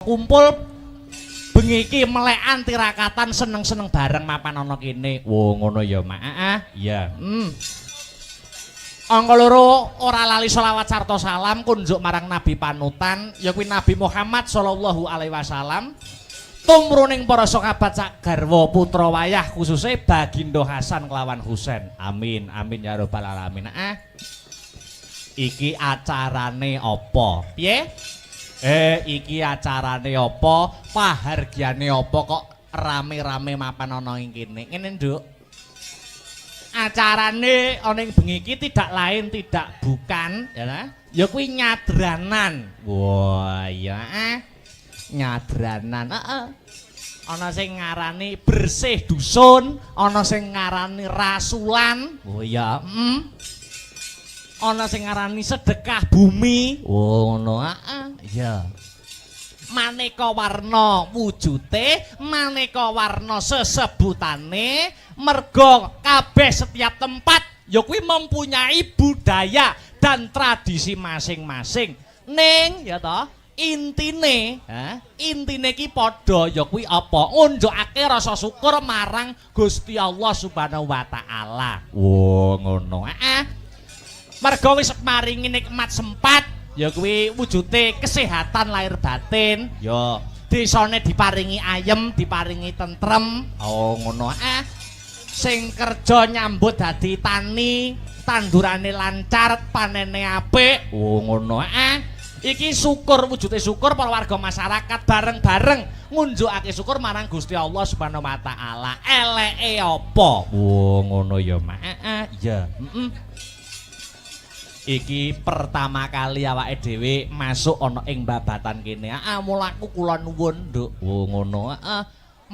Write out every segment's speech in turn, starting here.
kumpul bengi iki melekan tirakatan seneng-seneng bareng mapan ana kene. Wo ngono ya, Mak. Iya. Angka loro ora lali selawat sarta salam kunjuk marang Nabi panutan ya kuwi Nabi Muhammad sallallahu alaihi wasallam. Tumruning para sahabat sak garwa putra wayah khususe Bagindo Hasan kelawan Husain. Amin amin ya rabbal alamin. Iki acarane apa? Piye? Iki acarane apa? Pahargyane apa kok rame-rame mapan ana ing kene? Ngene, Nduk. Acarane ana ing bengi iki tidak lain tidak bukan ya kuwi nyadranan. Wah, iya nyadranan. Ana sing ngarani bersih dusun, ana sing ngarani rasulan. Oh iya, ana sing ngarani sedekah bumi. Oh ngono, iya. Maneka warna wujute, maneka warna sesebutane, merga kabeh setiap tempat ya kuwi mempunyai budaya dan tradisi masing-masing. Ning ya toh intine iki padha ya kuwi apa? Ngunjukake rasa syukur marang Gusti Allah Subhanahu wa taala. Wo ngono. Merga wis maringi nikmat sempat ya kuwi wujude kesehatan lahir batin, ya desane diparingi ayem, diparingi tentrem. Oh ngono. Sing kerja nyambut dadi tani, tandurane lancar, panene apik. Oh ngono. Iki syukur, wujude syukur para warga masyarakat bareng-bareng ngunjukake syukur marang Gusti Allah Subhanahu wa taala. Eleke apa? Oh ngono ya, Mak. Iya. Iki pertama kali awake dhewe masuk ana ing babatan kene. Mulaku kula nuwun, Nduk. Oh ngono.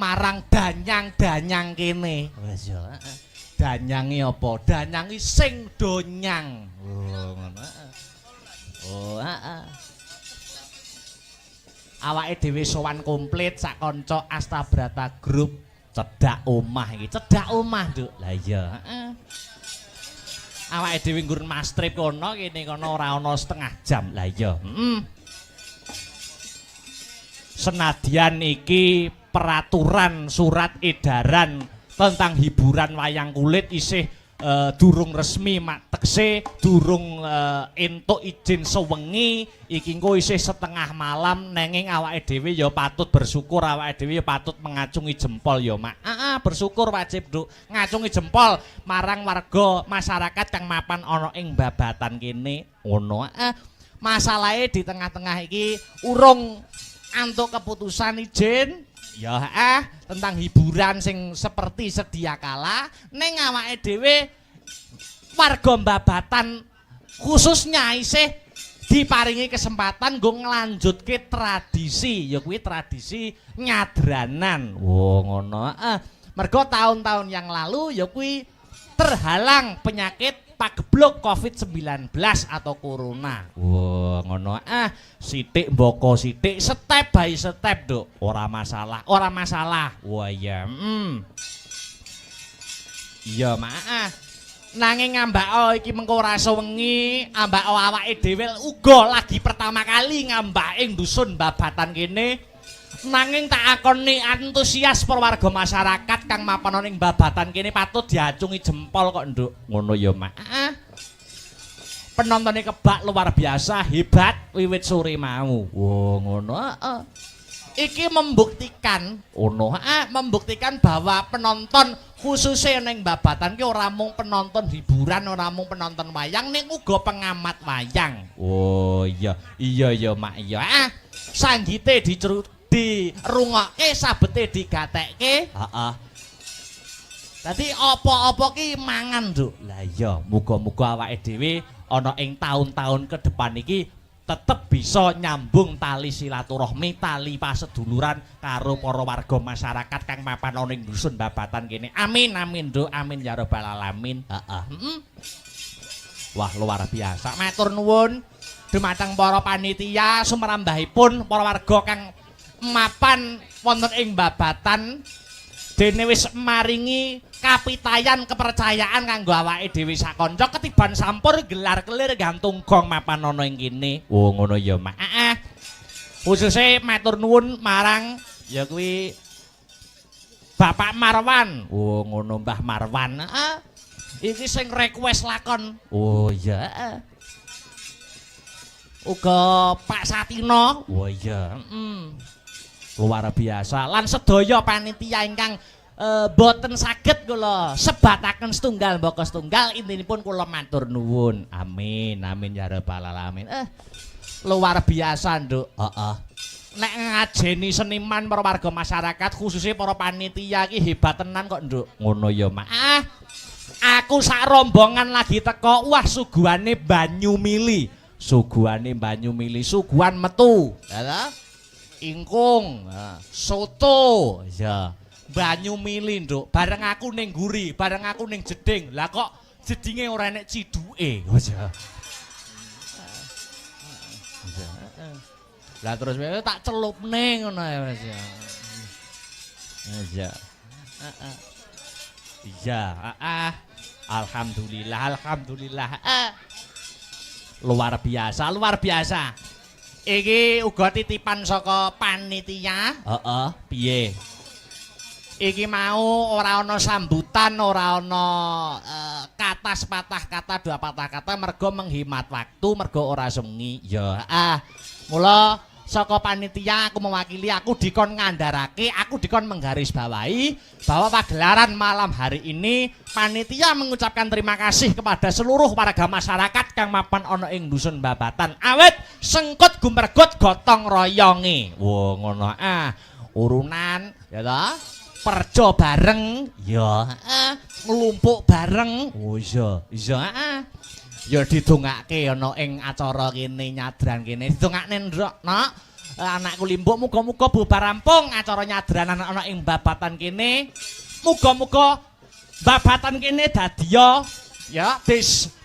Marang danyang-danyang kene. Wis ya. Danyange apa? Danyangi sing donyang. Oh ngono. Oh, awake dhewe sowan komplit sak kanca Astabrata Group cedhak omah iki. Cedhak omah, Nduk. Lah iya, awake dhewe nggur Mas Trip kono kene kono ora ana setengah jam. Lah iya, Senadyan iki peraturan surat edaran tentang hiburan wayang kulit isih durung resmi tekse durung entuk izin sewengi iki engko isih setengah malam nenging awake dhewe ya patut bersyukur, awake dhewe ya patut mengacungi jempol ya, Mak. Bersyukur wajib, Nduk. Ngacungi jempol marang warga masyarakat kang mapan ana ing babatan kene. Ngono. Masalahe di tengah-tengah iki urung antuk keputusan izin ya tentang hiburan sing seperti sedia kala ning awake dhewe warga babatan khususnya isih diparingi kesempatan nggo nglanjutke tradisi ya kuwi tradisi nyadranan. Oh ngono. Mergo tahun-tahun yang lalu ya kuwi terhalang penyakit pagebluk COVID-19 atau corona. Wah, ngono. Sithik mboko sithik, step by step, Nduk. Ora masalah, ora masalah. Wah, iya. Iya, Mak. Nanging ngambak iki mengko ora sewengi, ambak awake dhewe uga lagi pertama kali ngambak ing dusun babatan kene. Nanging tak akoni antusias warga masyarakat kang mapan ning babatan kene patut diacungi jempol kok, Nduk. Ngono ya, Mak. Penontone kebak luar biasa, hebat wiwit sore mau. Wah, ngono. Iki membuktikan membuktikan bahwa penonton khususnya ning babatan ki ora mung penonton hiburan, ora mung penonton wayang, ning uga pengamat wayang. Oh iya, iya ya, Mak. Iya. Sanggite dirungokke, sabete digatekke. Dadi apa-apa ki mangan, Nduk. Lah iya, muga-muga awake dhewe ana ing tahun-tahun ke depan iki tetep bisa nyambung tali silaturahmi, tali paseduluran karo para warga masyarakat kang mapan ana ing dusun babatan kene. Amin amin, Nduk. Amin ya rabbal alamin. Wah, luar biasa. Matur nuwun dumateng para panitia sumrambahipun para warga kang mapan wonten ing babatan dene wis maringi kapitayan kepercayaan kanggo awake dhewe sakanca ketiban sampur gelar kelir gantung gong mapan ana ing kene. Oh ngono ya, Mak. Khususe matur nuwun marang ya kuwi Bapak Marwan. Oh ngono Mbah Marwan. Iki sing request lakon. Oh iya. Uga Pak Satino. Oh iya. Luar biasa. Lan sedaya panitia ingkang boten saged kula sebataken setunggal mbaka setunggal intinipun kula matur nuwun. Amin. Amin ya rabbal alamin. Luar biasa, Nduk. Heeh. Nek ngajeni seniman para warga masyarakat khususnya para panitia iki hebat tenan kok, Nduk. Ngono ya, Mak. Aku sak rombongan lagi teko, wah suguhane banyu mili. Suguhane banyu mili, suguhan metu. Ya ingkung, soto, ya. Banyu mili, Nduk. Bareng aku ning guri, bareng aku ning jeding. Lah kok jedinge ora enek ciduke. Ya. Lah terus tak celupne ngono ya Mas. Ya. Iya, alhamdulillah. Luar biasa. Iki uga titipan saka panitia. Heeh, piye? Iki mau ora ana sambutan, ora ana kata sepatah kata, dua patah kata mergo menghemat waktu, mergo ora sengi. Ya, mula saka panitia aku mewakili, aku dikon ngandharake, aku dikon menggarisbawahi bahwa pagelaran malam hari ini panitia mengucapkan terima kasih kepada seluruh warga masyarakat kang mapan ana ing dusun Babatan. Awit sengkut gumergut gotong royonge. Wo ngono urunan ya ta? Perjo bareng ya nglumpuk bareng. Oh iya. Ya didongake ana ing acara kene nyadran kene didongakne ndrok nok anakku limbuk muga-muga bubar rampung acara nyadranan ana ing Babatan kene muga-muga Babatan kene dadiya ya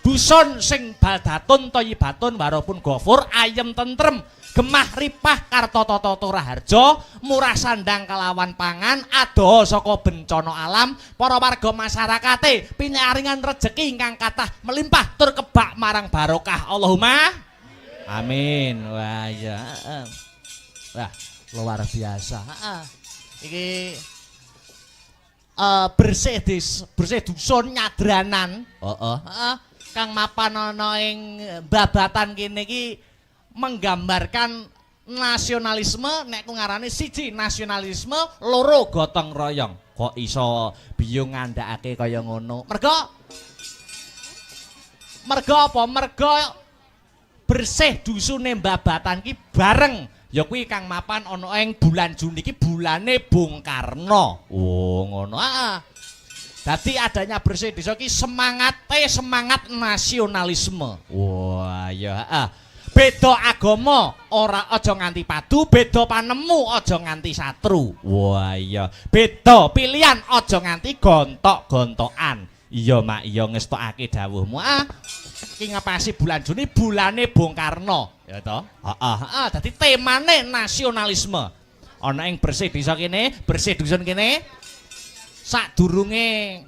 dusun sing baldatun thayyibatun warapun ghafur ayem tentrem gemah ripah karta tata turaharja murah sandang kelawan pangan adoh saka bencana alam para warga masyarakate pinyaringan rejeki ingkang kathah melimpah tur kebak marang barokah Allahumma amin. Wah ya wah luar biasa. Iki bersih dusun nyadranan kang mapan ana ing Babatan kene iki menggambarkan nasionalisme, nek ku ngarane siji nasionalisme, loro gotong royong. Kok iso biyung ngandhakake kaya ngono? Mergo apa? Mergo bersih dusune Babatan ki bareng ya kuwi kang mapan ana ing bulan Juni ki bulane Bung Karno. Oh ngono. Dadi adanya bersih desa ki semangat nasionalisme. Wah ya beda agama ora aja nganti padu, beda panemu aja nganti satru. Wah iya, beda pilihan aja nganti gontok-gontokan. Iya Mak, iya ngestokake dawuhmu. Iki ngepasi bulan Juni bulane Bung Karno, ya to? Dadi temane nasionalisme. Ana ing bersih desa kene, bersih dusun kene. Sadurunge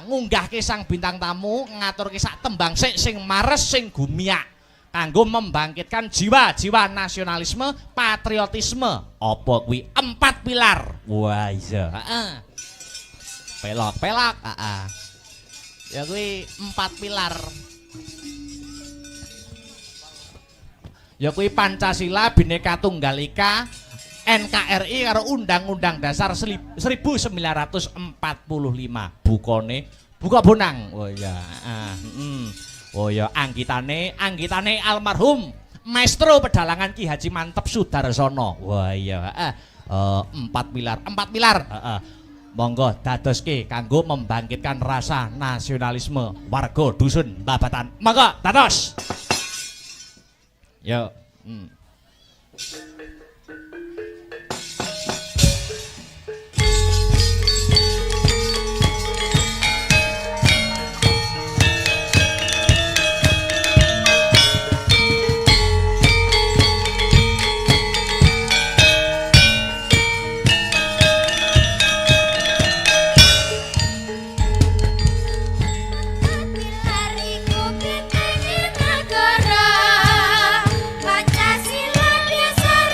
ngunggahke sang bintang tamu, ngaturke sak tembang sing mares sing gumiak. Kanggo membangkitkan jiwa-jiwa nasionalisme, patriotisme. Apa kuwi 4 pilar. Wah iya. Pelok. Ya kuwi 4 pilar. Ya kuwi Pancasila, Bhinneka Tunggal Ika, NKRI karo Undang-Undang Dasar 1945. Buka bonang. Oh iya. Oh ya anggitane almarhum Maestro Pedalangan Ki Haji Mantep Sudarsono. Wah iya 4 pilar. Monggo dadoske kanggo membangkitkan rasa nasionalisme warga dusun Babatan. Monggo dados. Yo. Pancasila dasar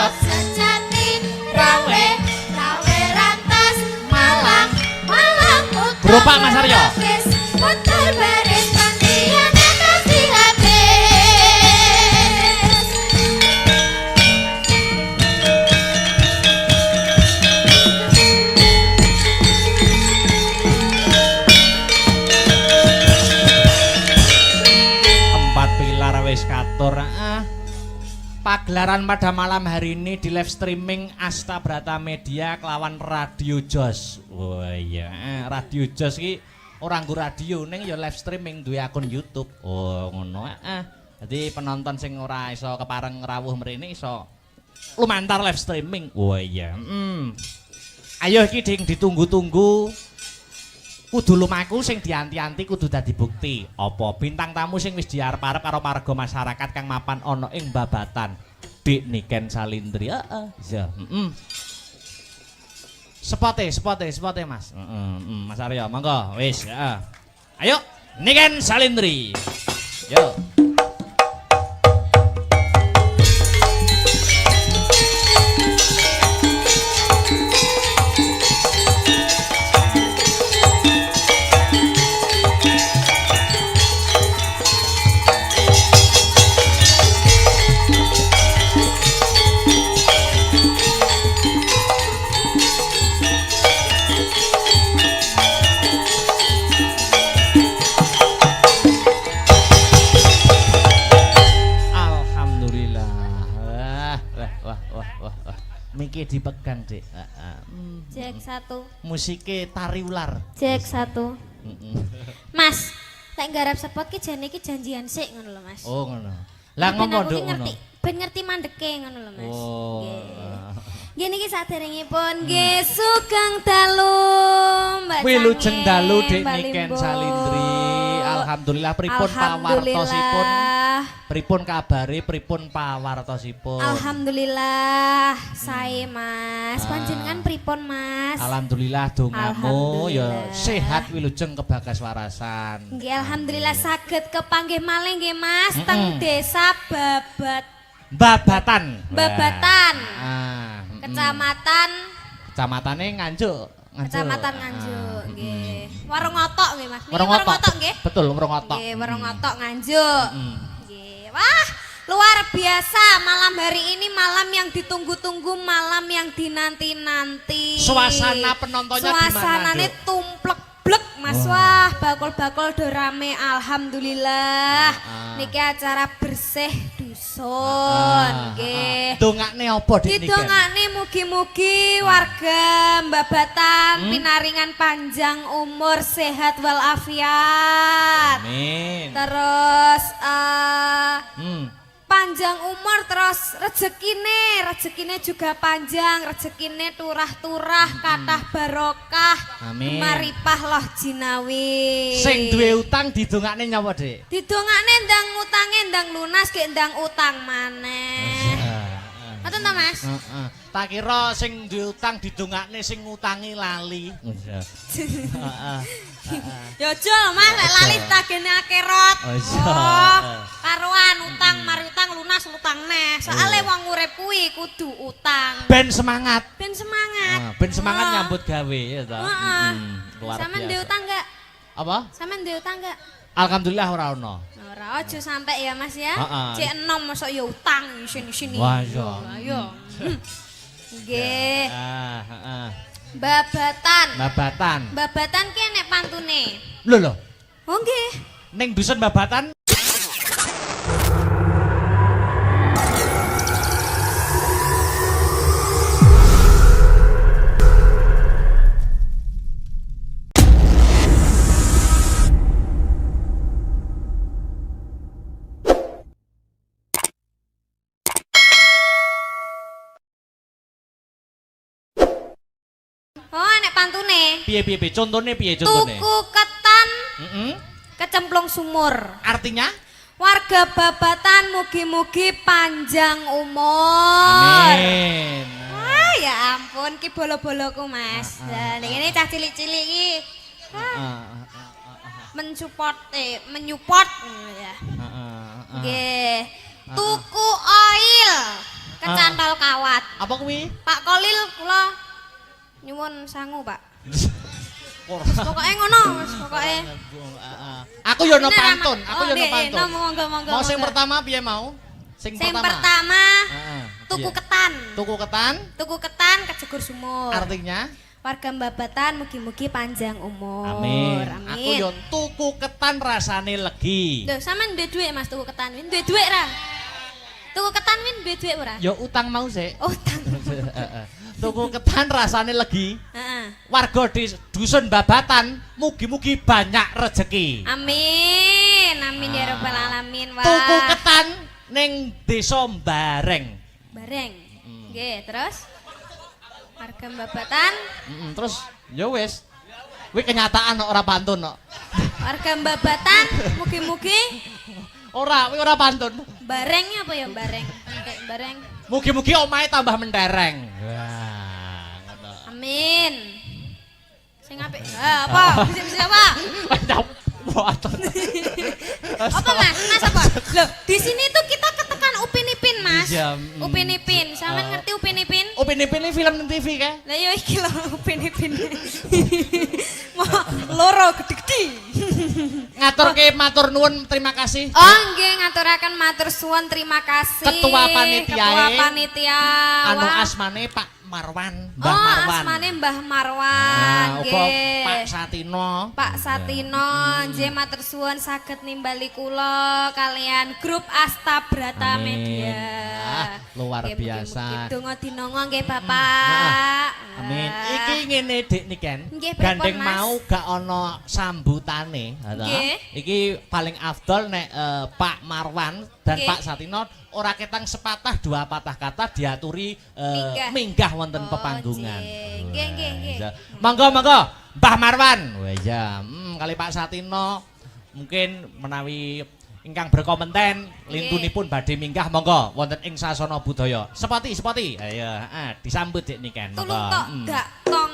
Pondok sejati rawe rantas Malang putar Beropak Mas Aryo. putar baris kandian atas di habis. Empat pilar wis katur. Pagelaran pada malam hari ini di live streaming Asta Brata Media kelawan Radio Jos. Oh iya, Radio Jos ki orang nggo radio ning ya live streaming duwe akun YouTube. Oh ngono. Jadi penonton sing ora iso kepareng rawuh mrene iso lumantar live streaming. Oh iya. Ayo iki ding ditunggu-tunggu. Kudu lumaku sing dianti-anti kudu dadi bukti. Apa bintang tamu sing wis diarep-arep karo marga masyarakat kang mapan ana ing babatan Dik Niken Salindri. Heeh. Ya, Spote Mas. Mas Aryo, monggo wis, heeh. Ayo, Niken Salindri. Yo. Miki dipegang, Dik. Cek 1. Musike tari ular. Cek 1. Mas, lek nggarap spot ki jane iki janjian sik ngono lho, Mas. Oh, ngono. Lah ngopo nduk ngono. Ben ngerti mandeke ngono lho, Mas. Oh. Nggih niki saderengipun nggih sugeng dalu Mbak Wilujeng Cange, dalu Dik Mbak Niken Limbo. Salindri. Alhamdulillah pripun pawartosipun? Pripun kabare, pripun pawartosipun? Alhamdulillah, sae Mas. Panjenengan pripun Mas? Alhamdulillah dongamu ya Alhamdulillah. sehat wilujeng kebagas warasan. Nggih alhamdulillah saged kepanggih malih nggih Mas teng Desa Babatan. Babatan. Kecamatan. Kecamatan Kecamatane Nganjuk. Kecamatan Nganjuk nggih. Warung Otok nggih Mas. Niki Warung Otok nggih. Betul, Warung Otok. Nggih, Warung Otok Nganjuk. Nggih. Wah, luar biasa malam hari ini malam yang ditunggu-tunggu, malam yang dinanti-nanti. Suasana penontonnya gimana? Suasanane tumplek-blek Mas. Wah, bakul-bakul do rame alhamdulillah. Niki acara bersih dusun nggih. Dongakne apa Dik Niken? Didongakne mugi-mugi warga Babatan pinaringan panjang umur, sehat walafiat. Amin. Terus panjang umur, terus rezekine juga panjang, rezekine turah-turah, kathah barokah. Amin. Maripah loh jinawi. Sing duwe utang didongakne nyapa, Dik? Didongakne ndang utange ndang lunas ge ndang utang maneh. Ngoten to, Mas? Heeh. Tak kira sing duwe utang didongakne sing ngutangi lali. Heeh. Ya aja lho Mas, lek lali tagene akhirat. Oh, karuan utang mari utang lunas utang neh. Soale wong urip kuwi kudu utang. Ben semangat. Ben semangat. Ben semangat nyambut gawe ya ta. Luar biasa. Sampeyan duwe utang enggak? Apa? Sampeyan duwe utang enggak? Alhamdulillah ora ono. Ora aja sampe ya Mas ya. Heeh. Cek enom mosok ya utang sini-sini. Wah, iya. Ayo. Nggih. Heeh. Babatan. Babatan. Babatan ki enek pantune. Lho. Oh nggih. Ning dusun Babatan Oh, enek pantune. piye? Contone piye contone? Tuku ketan Heeh. kecemplung sumur. Artinya? Warga Babatan mugi-mugi panjang umur. Amin. Wah, ya ampun ki bolo-boloku, Mas. Lah ini cah cilik-cilik iki. Menyupport ya. Nggih. Tuku oil. kecantol kawat. Apa kuwi? Pak Kolil kula nyuwun sangu, Pak. Ora. Pokoke ngono, wis pokoke. Aku yo no pantun, aku yo no Oh, pantun. monggo. Mau sing pertama piye mau? Sing pertama Heeh. tuku Piye? ketan. Tuku ketan Tuku ketan kejegur sumur. artinya Warga Babatan mugi-mugi panjang umur. amin. Aku yo tuku ketan rasane legi. Lho, sampean duwe dhuwit Mas tuku ketan win? Duwe dhuwit ra? Tuku ketan win duwe dhuwit ora? Yo utang mau sik. Utang. Tuku ketan rasane legi. Heeh. Warga di dusun Babatan mugi-mugi banyak rezeki. Amin. Amin ya rabbal alamin. Wah. Tuku ketan ning desa Bareng. Bareng. Nggih, terus warga Babatan, Terus ya wis. Kuwi kenyataan kok ora pantun kok. warga Babatan mugi-mugi Ora, kuwi ora pantun. barengnya apa ya bareng? Kayak bareng. Mugi-mugi omahe tambah mentereng. Wah, ngono. Amin. Sing apik. Apa? Bisa apa? Apa Mas? Mas apa? Loh, di sini tuh kita ketekan Upin Ipin, Mas. Iya, Upin Ipin. Sampean ngerti Upin Ipin? Upin Ipin ini film TV kae. Lah yo iki lho Upin Ipin. Mau loro gede-gede. Ngaturke matur nuwun, terima kasih. Oh nggih ngaturaken matur suwun terima kasih. Ketua panitia. Ketua panitia. Anu Wah. asmane Pak Marwan, Mbah Oh Marwan. asmane Mbah Marwan. Nah, uga Nggih. Pak Satino. Pak Satino, nggih matur suwun saged nimbali kula kalian grup Astabrata Amin. Media. Ah, luar Nggih, biasa. mugi-mugi donga dinonga nggih Bapak. Amin. Ah. Iki ngene Dik Niken. Nggih, pripun, Gandeng Mas? mau gak ono sambutane, ngono. Nggih. Iki paling afdol nek Pak Marwan dan Nggih. Pak Satino ora ketang sepatah dua patah kata diaturi Minggah. wonten Oh, pepanggungan. nggih, nggih, nggih. Wah, monggo Mbah Marwan. Wah ya, kali Pak Satino mungkin menawi ingkang berkompeten lintunipun badhe minggah monggo wonten ing sasana budaya. Sepati. Ayo, disambut Dik Niken. Tulung tok gak tong.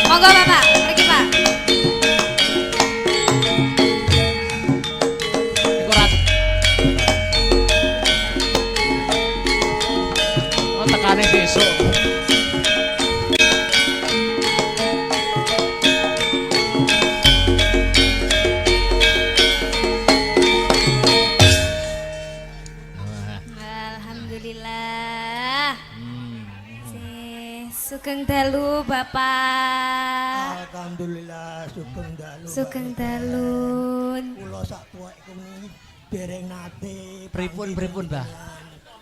Monggo Bapak, pergi Pak. Iku rat. Oh, tekane besok. Alhamdulillah. Sugeng dalu Bapak. Alhamdulillah sugeng dalu. Sugeng dalun. Kula sak tuwek kuwi dereng nate. Pripun, Mbah?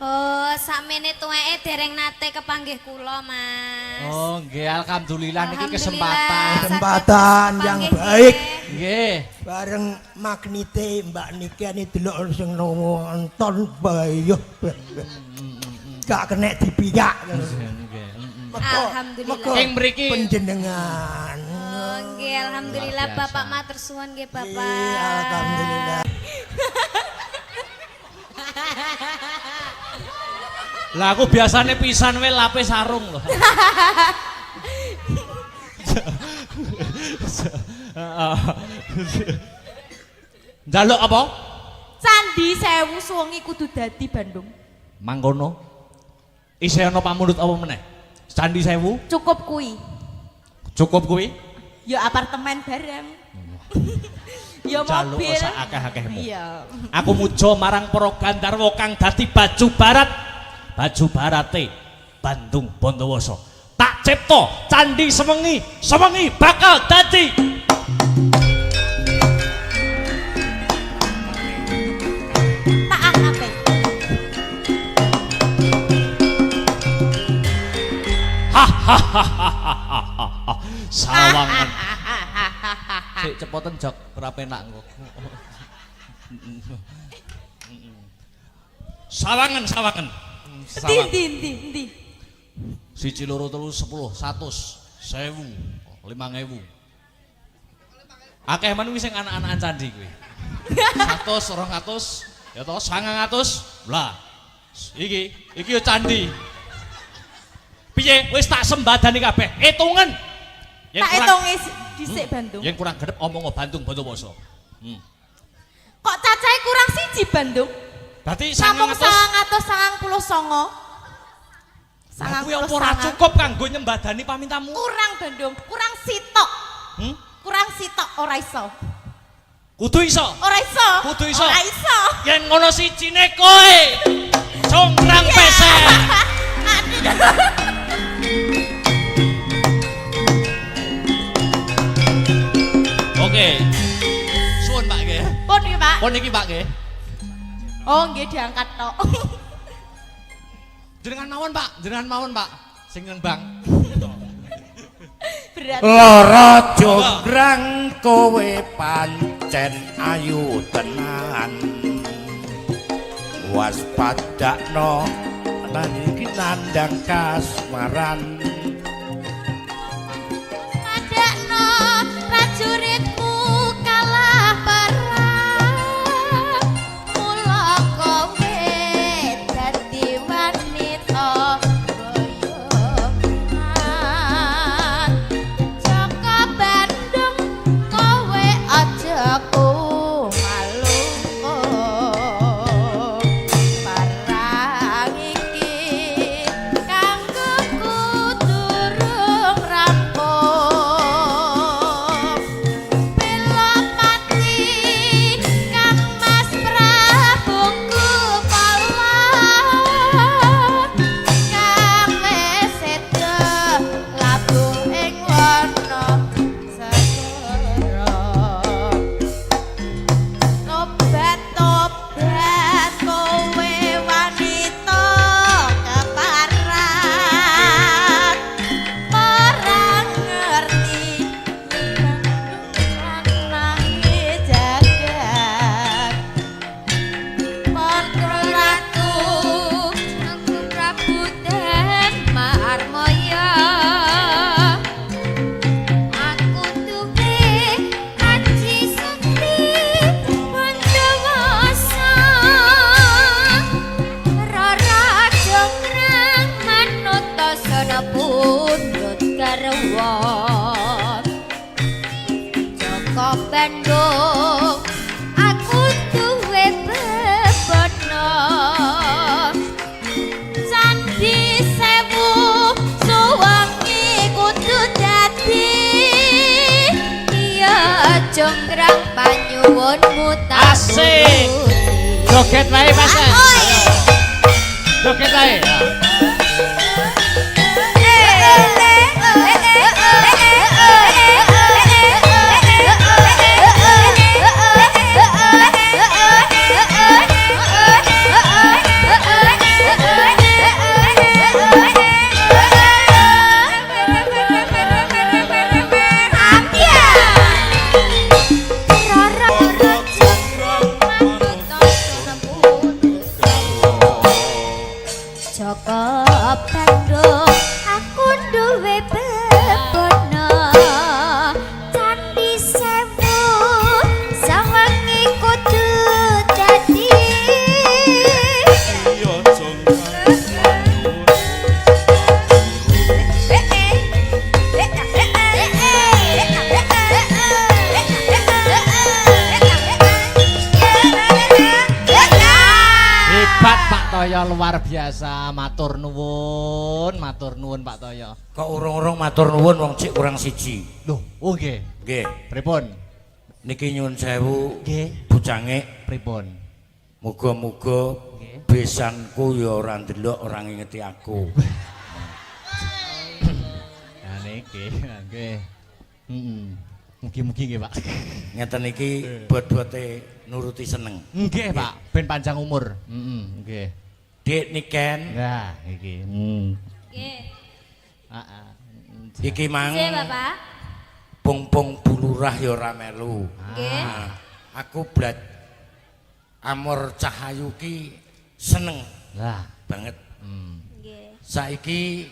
Oh, sakmene tuweke dereng nate kepanggih kula, Mas. Oh, nggih alhamdulillah niki Alhamdulillah. kesempatan. Kesempatan Saged yang kepanggih, baik. nggih. Nggih. Bareng magnite Mbak Niki ani delok sing nonton bayo. Gak kena dipiyak. Alhamdulillah. Ing mriki Penjenengan. Oh, nggih alhamdulillah Luar biasa. Bapak matur suwun nggih Bapak. Iya, alhamdulillah. Lah aku biasane pisan wae lapis sarung loh. Njaluk apa? Candi Sewu suwengi kudu dadi Bandung. Mangkono. Isih ana pamunut apa meneh? Candi Sewu Cukup kuwi. cukup kuwi. Ya apartemen bareng. Ya Njaluk mobil. sak akeh-akehmu. Iya. Aku muja marang para Gandharwa kang dadi baju barat. Baju barate Bandung Bondowoso. Tak cipta candi sewengi bakal dadi Taah ape? Sawangan. Sik cepoten jok ora penak engko. Sawangan. Ndi. Siji loro telu 10 100 1000 5000. Akeh men kuwi sing anak-anakan candi kuwi. 100 200 ya to 900 lah. Iki yo candi. Piye wis tak sembadani kabeh. Hitungan. Tak hitungi dhisik Bandung. Yang kurang gedep omong Bandung Bondowoso. Kok cacahe kurang siji Bandung? Berarti Namung 999. 999. Kuwi apa ora cukup kanggo nyembadani pamintamu? Kurang Bandung, kurang sitok. Kurang sitok ora iso. Kudu iso. Ora iso. Kudu iso. Ora iso. Yen ngono sijine kowe. Congkrang pesek. Oke. Suwun Pak nggih. Pun iki Pak. Pun iki Pak nggih. Oh nggih diangkat tok. Jenengan mawon Pak. Sing nembang. Berat. Lara jograng kowe pancen ayu tenan. Waspadakno lan iki nandang kasmaran. Padakno prajuritmu kalah perang. Mula kowe dadi wanita boyongan. Jaka Bandung kowe aja malungko. Parang iki kanggo durung rampung. Bela mati Kang Mas Prabu Kupala. Kang wis seda labuh ing warna segara. Tobat kowe wanita keparat. Ora ngerti nangis jagat. Ratu Aku Prabu dan Marmoya. Aku duwe aji sakti Bondowoso. Rara jonggrang manut tasana pundhut garwa. Jaka Bandung aku duwe bebono. Candi Sewu suwangi kudu dadi. Iya jonggrang panyuwunmu tak Asik. Joget wae Mas. Joget wae. Jaka Bandung aku duwe bebono. Candi Sewu sawangi kudu dadi. Hebat Pak Toyo luar biasa. Matur nuwun Pak Toyo. Kok urung-urung matur nuwun wong cik kurang siji. Loh, oh nggih. Nggih, Pripun? niki nyuwun sewu Nggih. bujange Pripun? muga-muga besanku ya ora ndelok ora ngingeti aku. Ya niki, nggih. Mugi-mugi nggih, Pak. Ngeten iki bot-bote nuruti seneng. Nggih, Pak, ben panjang umur. Nggih. Dik Niken, Nah, iki. Heeh. iki mang Nggih, Bapak. pung-pung bulurah ya ora melu. Nggih. Nah, aku blat Amor Cahayu ki seneng Lah, banget. Nggih. Saiki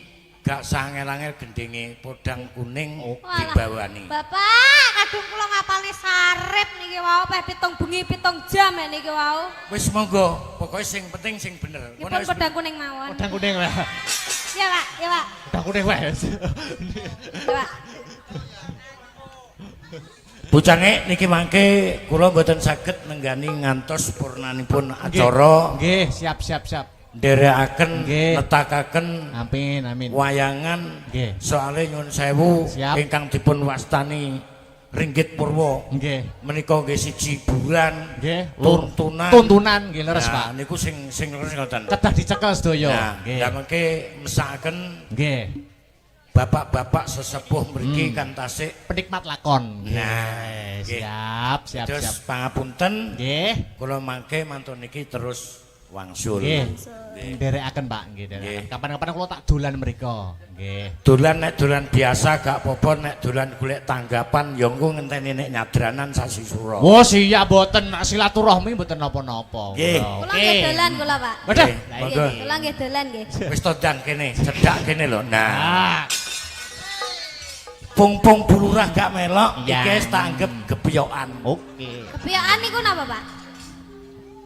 gak sangel-angel gendenge podang kuning Walah, dibawani. Bapak, kadung kula ngapalne sarip niki wau peh 7 bengi 7 jam ya niki wau. Wis monggo, pokoke sing penting sing bener. Niki pun podang kuning mawon. Podang kuning wae. Ya, Pak, ya, Pak. Podang kuning wae. Ya, Pak. Bucange niki mangke kula mboten saged nenggani ngantos purnanipun acara. Nggih, siap. Nderekaken Nggih. netakaken Amin. wayangan Nggih. soale nyun sewu Siap. ingkang dipun wastani Ringgit Purwa. Nggih. Menika nggih siji hiburan, Nggih. tuntunan nggih leres, Nah, Pak. niku sing leres ngoten. Kedah dicekel sedaya. Nah, Nggih. ya mengke mesakaken Nggih. bapak-bapak sesepuh mriki kan tasik. Penikmat lakon. Nah, nggih. siap. Terus pangapunten, Nggih. kula mangke mantun niki terus wangsul. Nggih. Nderekaken, Pak, nggih Nggih. nderekaken. Kapan-kapan kula tak dolan mriko. Nggih. Dolan nek dolan biasa gak apa-apa, nek dolan golek tanggapan ya engko ngenteni nek nyadranan sasi sura. Oh, siap mboten silaturahmi mboten napa-napa. Nggih. Kula nggih dolan kula, Pak. Waduh. Nggih, Lah, monggo. iya. Kula nggih dolan nggih. Wis to ndang kene, cedak kene lho. Nah, Ah, pung-pung bulurah gak melok, Iya. iki wis tak anggap gepyokan. oke. Kebiasaan niku napa, Pak?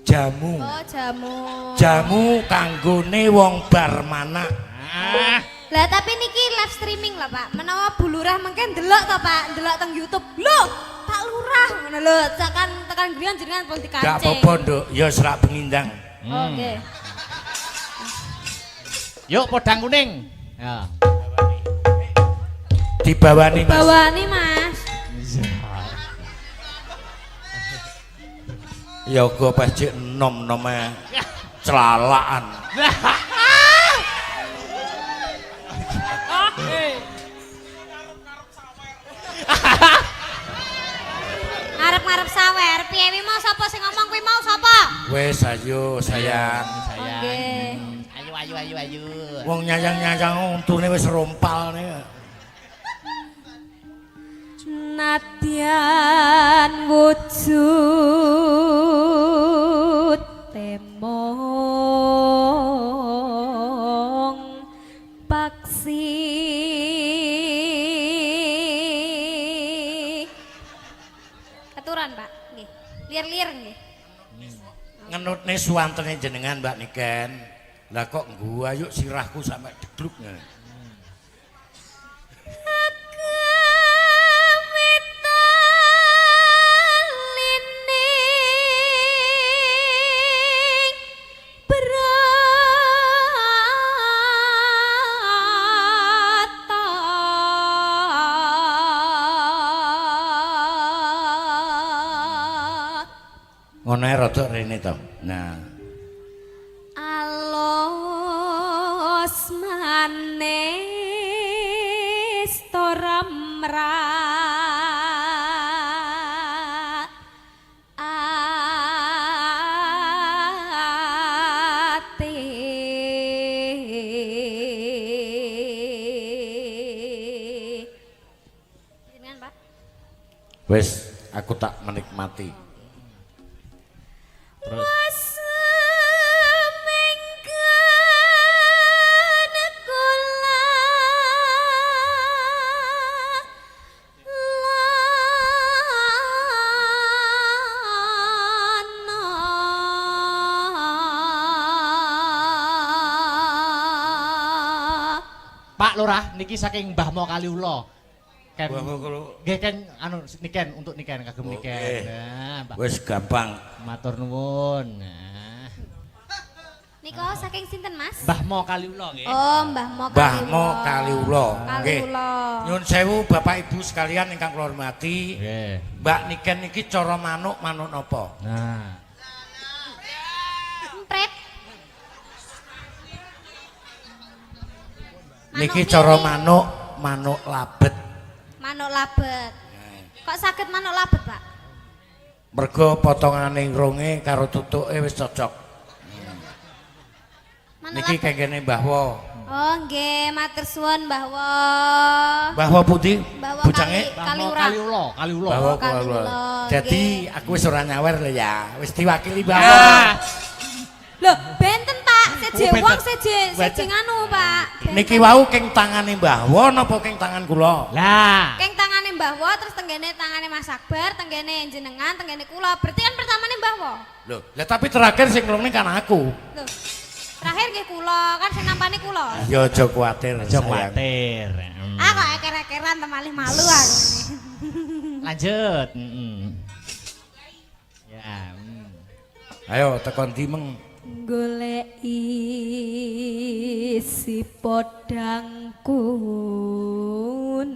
Jamu. Oh, jamu. Jamu kanggone wong bar manak. Ah, Lah tapi niki live streaming lah, Pak. Menawa bulurah mengke ndelok to, Pak, ndelok teng YouTube. Loh, Pak Lurah ngono lho, tekan griyan jenengan pun dikancing. Gak apa-apa, Nduk. Ya serak bengindang. Oke. Yuk podang kuning. Ya. Dibawani, Mas. Bawani, Mas. Ya go pas cek nom-nome celalaan. Ngarep-ngarep sawer, piye wi mau sapa sing ngomong kuwi mau sapa? Wes ayo sayang. Oke. Ayo. Wong nyayang-nyayang untune wis rompal nih. Nadyan wujud temong paksi keturan, Pak. Nggih. Lir-lir nggih. Ngenutne suwantene jenengan Mbak Niken. Lah kok ngguayuk sirahku sampe degluk. Ngono ae rada rene to. Nah, Alos manis toramra ate jenengan, Pak. wis aku tak menikmati. Terus Pak Lurah niki saking Mbah Mo Kaliula. Ken. Nggih Ken anu niken untuk niken kagem niken. Oke. Nah, Mbah. Wis gampang. Matur nuwun. Nah. Niko saking sinten, Mas? Mbah Mo Kaliula nggih. Oh, Mbah Mo Mbah Mo Kaliula. Nggih. Kaliula. Nyun sewu Bapak Ibu sekalian ingkang kula hormati. Nggih. Mbak Niken niki cara manuk napa? Nah. Empret. Niki cara manuk labet. Manuk labet. Kok saged manuk labet, Pak? Mergo potongane ronge karo tutuke wis cocok. Manuk Niki labet. kengkene Mbah Wo. Oh, nggih, matur suwun Mbah Wo. Mbah Wo pundi? Mbah Wo Bucange? Mbah Mo Kaliura. Kaliula. Mbah Wo Kaliula, Kaliula. Dadi aku wis ora nyawer lho ya. Wis diwakili Mbah Wo. Ah. Loh, benten Pak, sik seje wong seje nganu, Pak. Niki wau king tangane Mbah Won apa king tangan kula? Lah, King tangane Mbah Wo terus tenggene tangane Mas Akbar, tenggene jenengan, tenggene kula. Berarti kan pertamane Mbah Wo. Loh, lah tapi terakhir sing ngrungni kan aku. Loh. Terakhir nggih kula, kan sing nampani kula. Ya aja kuwatir, aja sayang. kuwatir. Ah kok eker-ekeran temalih malu aku ini. Lanjut. Ya. Ayo tekan ndi meng. Goleki si podang kuning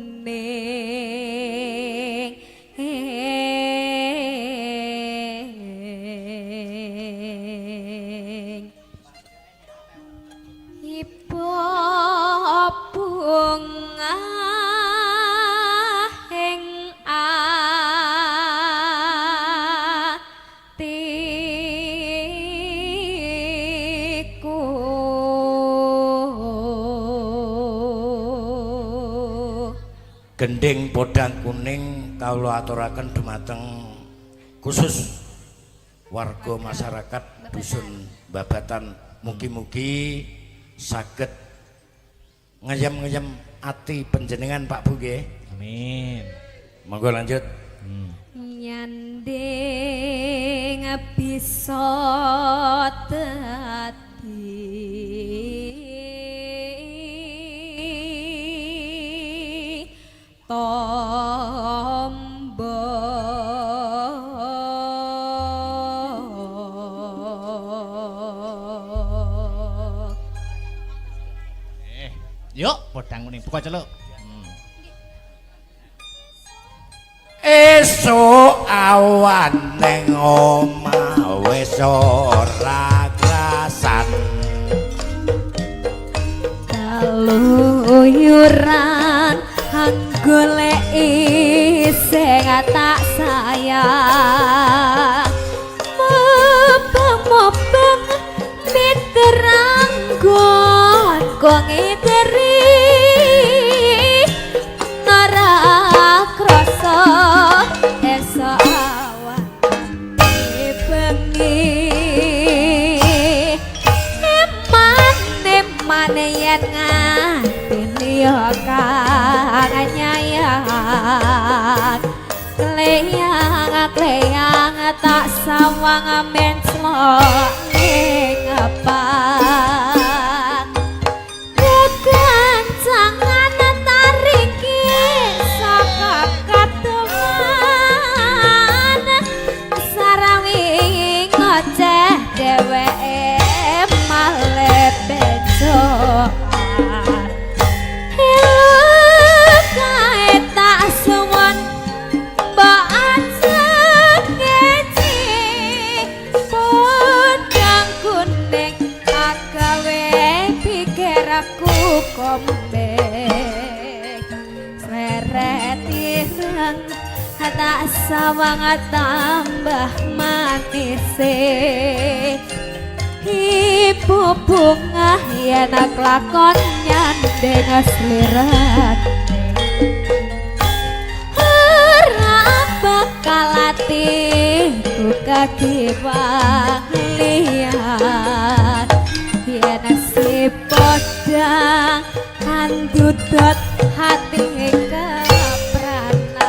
ipo bunga ing Gending podang kuning kawula aturaken dumateng khusus warga masyarakat dusun Babatan, mugi-mugi saged ngeyem-ngeyem ati panjenengan Pak Bu nggih. Amin. Monggo lanjut. Nyanding bisa dadi tombo Yuk, podang kuning buka celuk. Esuk awan ning omah wis ora krasan. Kaluyuran goleki sing tak sayang mobeng miteranggon kok ngiteri ora krasa esok awan bengi eman yen nganti yo nyayang kleyang tak sawang menclok ning apang kekancangan tariki saka katongan sarawi ngoceh dheweke male becok kombek sreretireng tak sawang tambah manise ibu bunga yen lakon nyandeng slirat ora bakal atiku kakiwang liyan yen si podang andudot hati kepranan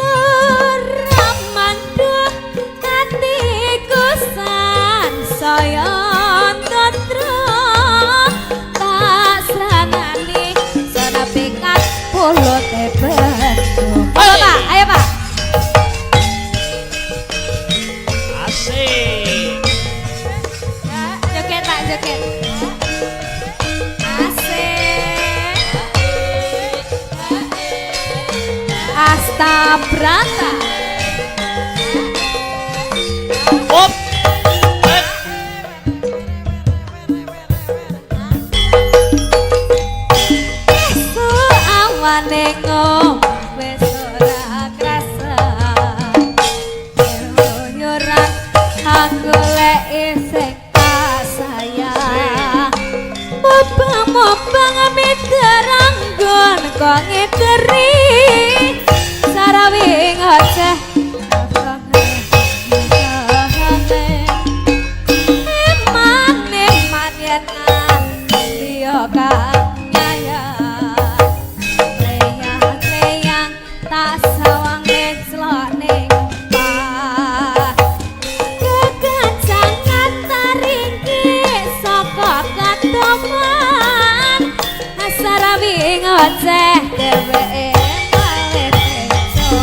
ora manduh hatiku sansaya tatra tak sranani sana pikat pulut beto ayo Pak Asik. joget Pak joget Asta Brata Op. Su awane ngom wis ora krasa Yoran golek sing sayang Mobang miteranggon kok ngiteri sarawi ngoceh rabi ngoceh dheweke malih beso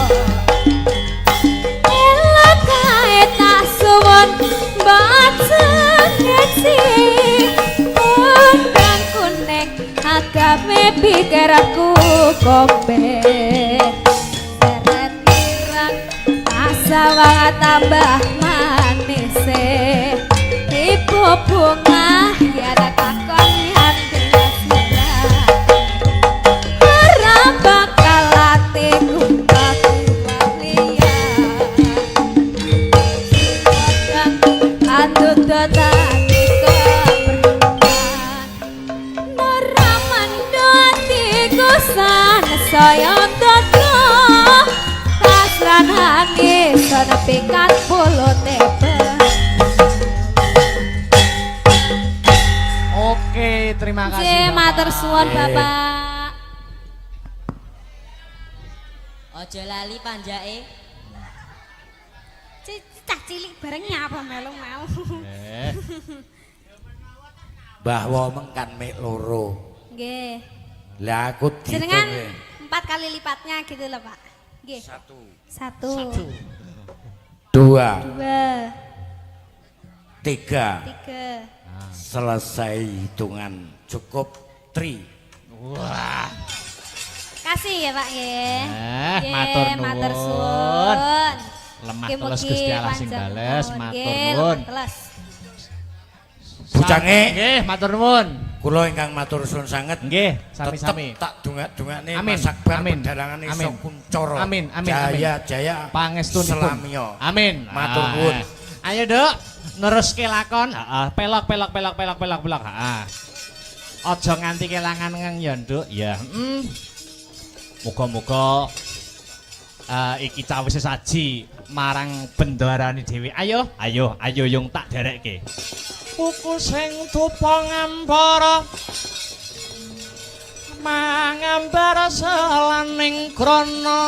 elok kae tak suwun boten ngeci undang kuning agawe pikirku kombe seret irang asa wae tambah manis ibu bunga ya ada kakon hati ora bakal atiku andut dotati keberkahan ora mandatiku saya toto tasran hangis nepikan puluh tepe. Oke, terima kasih. Matur suwun Bapak. Ojo lali panjake. Cah cilik bareng nyapa melu mau. Mbah Womeng kan mek loro. Nggih. Lah aku Jenengan dihitung 4 kali lipatnya gitu loh Pak. Nggih. 1 2 2 3 3 selesai hitungan cukup 3. Wah. Kasih ya Pak nggih. Nggih, matur matur nuwun. suwun. Lemah Nggih, teles mugi Gusti Allah sing panjang bales, umur. matur Nggih, nuwun. lemah teles. Bujange Nggih, matur nuwun. kula ingkang matur suwun sanget. Nggih, Tetep sami-sami. tak dongak-dongakne Amin, Mas Akbar amin, pedalangan amin. iso kuncoro. Amin, amin, Jaya Pangestunipun. Selamiyo. Amin. Matur nuwun. Ayo, Dok. Neruske lakon. Heeh, pelok. Heeh. Aja nganti kelangan ngeng ya, Nduk. Ya. Muga-muga iki cawis sesaji marang bendarane dhewe. Ayo yung tak derekke. Puku sing tupa ngambara mangambara selaning krana